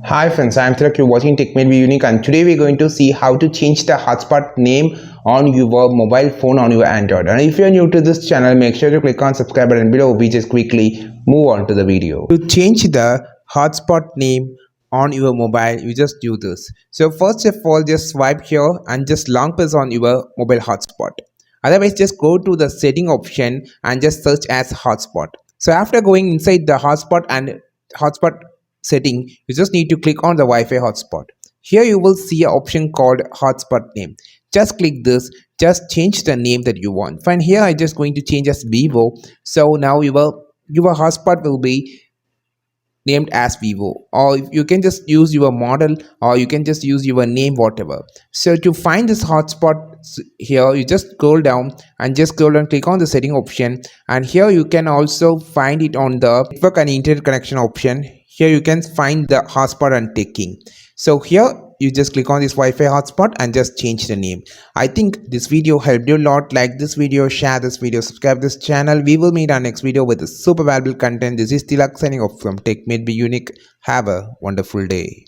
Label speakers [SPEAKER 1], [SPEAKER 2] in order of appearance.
[SPEAKER 1] Hi friends, I'm Thirak, you're watching Tech Made Be Unique, and today we're going to see how to change the hotspot name on your mobile phone on your Android. And if you're new to this channel, make sure to click on subscribe button below. We just quickly move on to the video. To change the hotspot name on your mobile, you just do this. So first of all, just swipe here and just long press on your mobile hotspot. Otherwise, just go to the setting option and just search as hotspot. So after going inside the hotspot and hotspot setting, you just need to click on the Wi-Fi hotspot. Here you will see an option called hotspot name. Just click this, just change the name that you want. Fine, here I just going to change as Vivo. So now your hotspot will be named as Vivo, or you can just use your model, or you can just use your name, whatever. So to find this hotspot here, you just scroll down and just scroll and click on the setting option, and here you can also find it on the network and internet connection option. Here you can find the hotspot and taking. So here you just click on this Wi-Fi hotspot and just change the name. I think this video helped you a lot. Like this video, share this video, subscribe this channel. We will meet our next video with super valuable content. This is Tilak signing off from Tech Made Be Unique. Have a wonderful day.